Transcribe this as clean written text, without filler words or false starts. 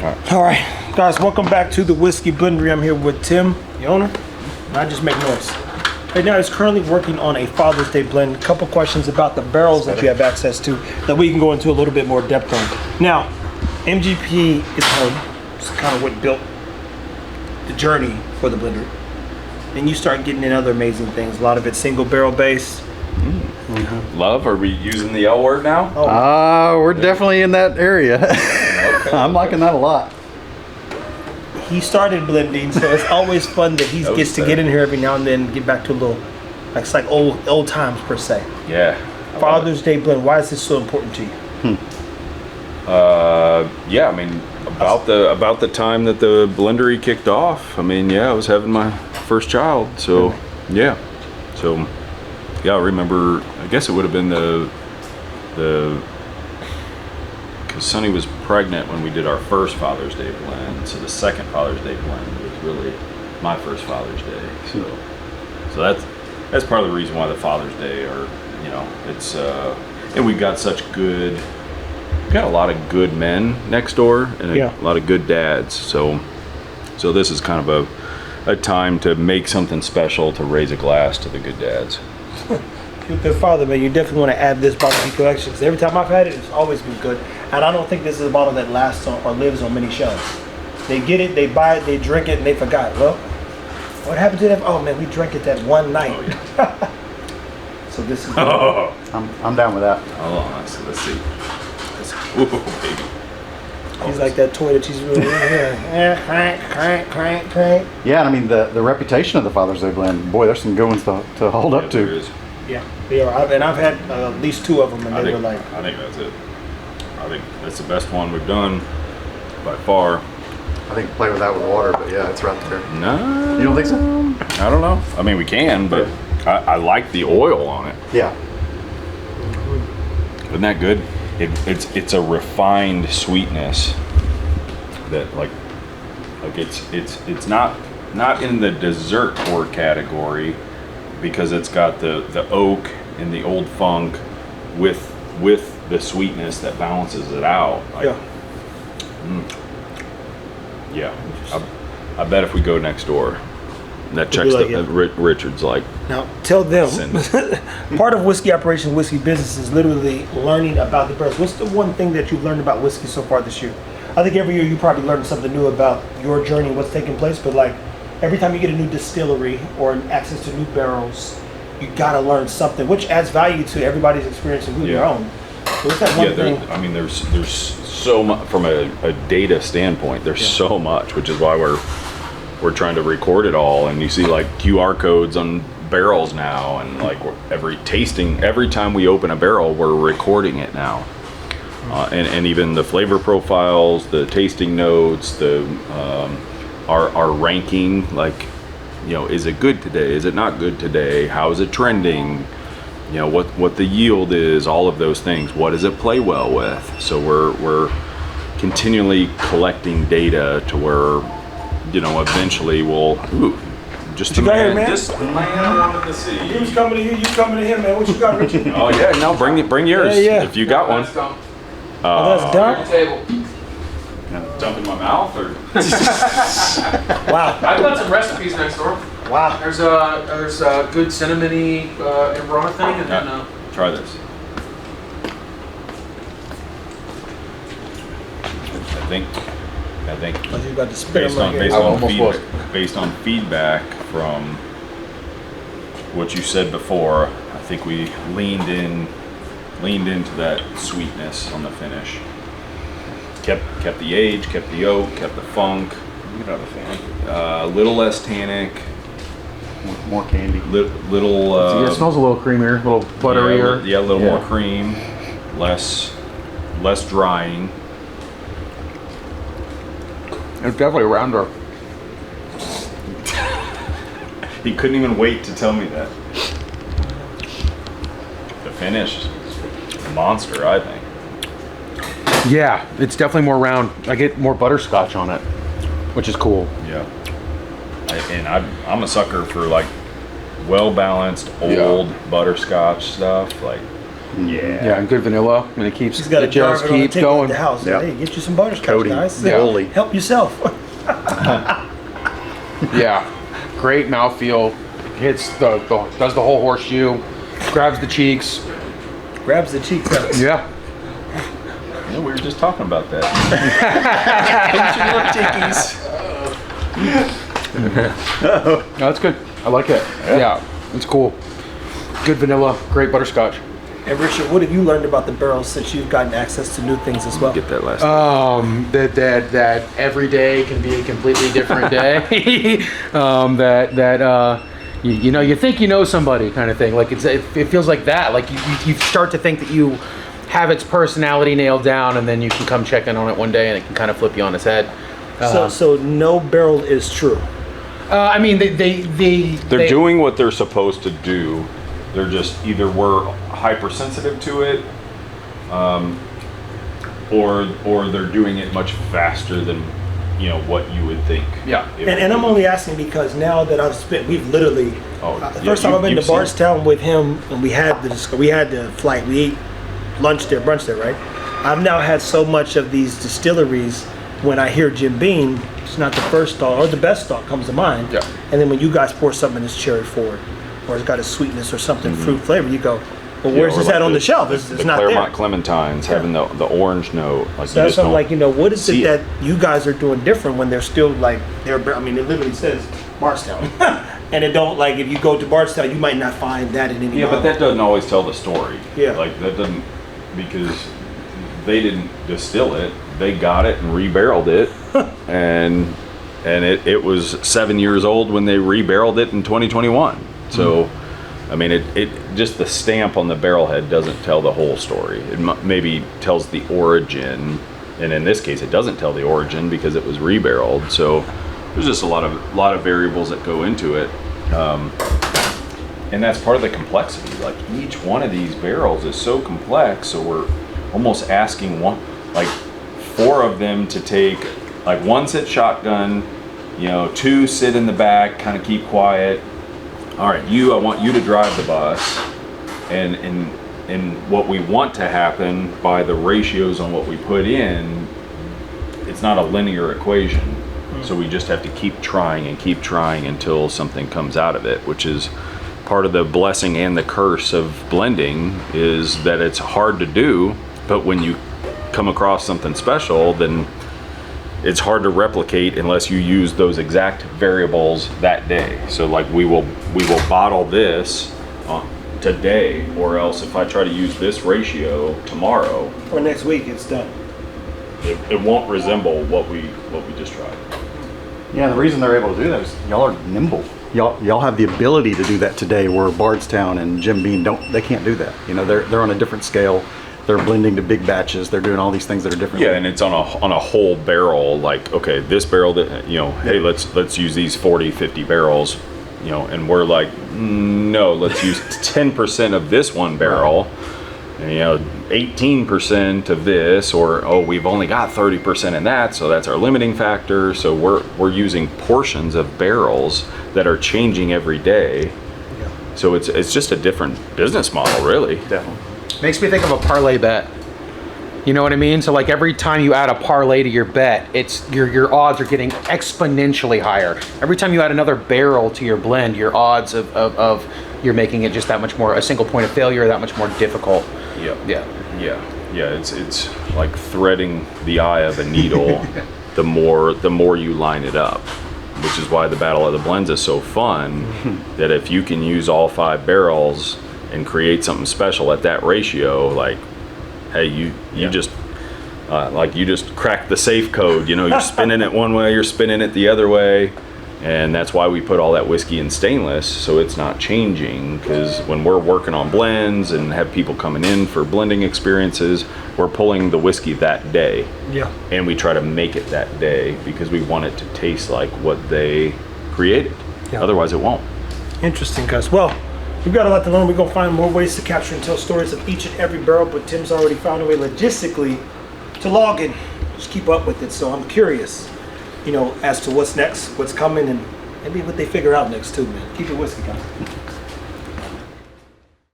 All right, guys, welcome back to the Whiskey Blendery. I'm here with Tim, the owner. And I just make noise. Right now, he's currently working on a Father's Day blend. A couple questions about the barrels that you have access to that we can go into a little bit more depth on. Now, MGP is home. It's kind of what built the journey for the blender. Then you start getting in other amazing things. A lot of it's single barrel base. Love, are we using the L word now? We're definitely in that area. I'm liking that a lot. He started blending, so it's always fun that he gets to get in here every now and then and get back to a little, like, it's like old times per se. Yeah. Father's Day blend, why is this so important to you? Yeah, I mean, about the time that the Blendery kicked off, I mean, yeah, I was having my first child, so yeah. So yeah, I remember, I guess it would have been because Sunny was pregnant when we did our first Father's Day blend, so the second Father's Day blend was really my first Father's Day. So that's part of the reason why the Father's Day are, you know, it's and we've got a lot of good men next door and a lot of good dads. So this is kind of a time to make something special, to raise a glass to the good dads. You're a good father, man. You definitely want to add this bottle to your collection, because every time I've had it, it's always been good. And I don't think this is a bottle that lasts on or lives on many shelves. They get it, they buy it, they drink it, and they forgot. Well, what happened to that? Oh man, we drank it that one night. Oh, yeah. So this is good. I'm down with that. Hold on, let's see. Ooh, baby. He's like that toy that she's really in here. Crank. Yeah, and I mean the reputation of the Father's Day blend. Boy, there's some good ones to hold up There to. is. Yeah, they are. And I've had at least two of them, and they were like. I think that's it. I think that's the best one we've done by far. I think play with that with water, but yeah, it's right there. No, You don't think so? I don't know. I mean, we can, but I like the oil on it. Yeah. Isn't that good? It's a refined sweetness that like it's not in the dessert pour category, because it's got the oak and the old funk with the sweetness that balances it out. Like, yeah. I bet if we go next door, that checks Richard's like. Now tell them. Sin. Part of whiskey operation, whiskey business is literally learning about the barrels. What's the one thing that you've learned about whiskey so far this year? I think every year you probably learn something new about your journey, what's taking place. But like every time you get a new distillery or access to new barrels, you gotta learn something, which adds value to everybody's experience, including your own. So what's that one thing? I mean, there's so much from a data standpoint. There's so much, which is why we're trying to record it all. And you see like QR codes on barrels now, and like every time we open a barrel, we're recording it now. And even the flavor profiles, the tasting notes, our ranking, like, you know, is it good today? Is it not good today? How is it trending? You know, what the yield is, all of those things. What does it play well with? So we're continually collecting data to where, you know, eventually we'll just What you got here, man? Just the man I wanted to see. He was coming to you, you coming to him, man. What you got, Richard? Oh yeah, no, bring yours if you got one. Oh, that's dumb. Table. Dump in my mouth or? Wow. I've got some recipes next door. Wow. There's a good cinnamony and raw thing, and then Try this. I think. I was about to spit him right here. Based on feedback from what you said before, I think we leaned into that sweetness on the finish. Kept the age, kept the oak, kept the funk. You're not a fan. A little less tannic. More candy. Little. It smells a little creamier, a little butterier. Yeah, a little more cream, less drying. It's definitely rounder. He couldn't even wait to tell me that. The finish, a monster, I think. Yeah, it's definitely more round. I get more butterscotch on it, which is cool. Yeah. I'm a sucker for like well balanced old butterscotch stuff. Like Yeah, and good vanilla. And it keeps He's got it a jar just of it on the keeps table at going. the house. Yeah. Hey, get you some butterscotch, Cody, guys. Foley. Help yourself. Yeah, great mouthfeel. Hits does the whole horseshoe, grabs the cheeks. Grabs the cheeks out. Yeah. Yeah, we were just talking about that. No, that's good. I like it. Yeah, it's cool. Good vanilla, great butterscotch. And Richard, what have you learned about the barrels since you've gotten access to new things as well? Get that last. That every day can be a completely different day. You know, you think you know somebody kind of thing. Like it feels like that. Like you start to think that you have its personality nailed down, and then you can come check in on it one day, and it can kind of flip you on its head. So no barrel is true. I mean, They're doing what they're supposed to do. They're just either we're hypersensitive to it, or they're doing it much faster than what you would think. Yeah. And I'm only asking because now that we've literally the first time I've been to you've seen it. Bardstown with him, and we had the flight. We ate brunch there, right? I've now had so much of these distilleries. When I hear Jim Beam, it's not the first thought or the best thought comes to mind. Yeah. And then when you guys pour something that's cherry forward, or it's got a sweetness or something fruit flavor, you go, well, where's or this like at on the shelf? It's the not Claremont there. Clementines having the orange note. Like So that's what I'm like, what is it see that you guys are doing different when they're still like it literally says Bardstown. And it don't, like, if you go to Bardstown, you might not find that in any Yeah, but bottle. that doesn't always tell the story. Yeah. Like that doesn't, because they didn't distill it. They got it and rebarreled it, and it was 7 years old when they rebarreled it in 2021. So, I mean, it just the stamp on the barrel head doesn't tell the whole story. It maybe tells the origin, and in this case, it doesn't tell the origin because it was rebarreled. So, there's just a lot of variables that go into it. And that's part of the complexity. Like each one of these barrels is so complex, so we're almost asking 4 of them to take, like, 1 sit shotgun, 2 sit in the back, kind of keep quiet. All right, I want you to drive the bus, and what we want to happen by the ratios on what we put in, it's not a linear equation. So we just have to keep trying until something comes out of it, which is part of the blessing and the curse of blending, is that it's hard to do, but when you come across something special, then it's hard to replicate unless you use those exact variables that day. So like we will bottle this today, or else if I try to use this ratio tomorrow or next week, it's done. it won't resemble what we just tried. Yeah, the reason they're able to do that is y'all are nimble. Y'all have the ability to do that today, where Bardstown and Jim Beam they can't do that. They're on a different scale. They're blending to big batches. They're doing all these things that are different. Yeah, and it's on a whole barrel. Like, okay, this barrel that hey, let's use these 40-50 barrels, and we're like, no, let's use 10% of this one barrel, and 18% of this, or we've only got 30% in that, so that's our limiting factor. So we're using portions of barrels that are changing every day. Yeah. So it's just a different business model, really. Definitely. Makes me think of a parlay bet. You know what I mean? So like every time you add a parlay to your bet, it's your odds are getting exponentially higher. Every time you add another barrel to your blend, your odds of you're making it just that much more, a single point of failure, that much more difficult. Yeah. It's like threading the eye of a needle. the more you line it up, which is why the Battle of the Blends is so fun. That if you can use all 5 barrels and create something special at that ratio, like, hey, you just you just cracked the safe code. You're spinning it one way, you're spinning it the other way. And that's why we put all that whiskey in stainless, so it's not changing. Because when we're working on blends and have people coming in for blending experiences, we're pulling the whiskey that day. Yeah. And we try to make it that day because we want it to taste like what they created. Yeah. Otherwise it won't. Interesting, guys. Well, we've got a lot to learn. We're going to find more ways to capture and tell stories of each and every barrel, but Tim's already found a way logistically to log in. Just keep up with it. So I'm curious, as to what's next, what's coming, and maybe what they figure out next too, man. Keep it whiskey, guys.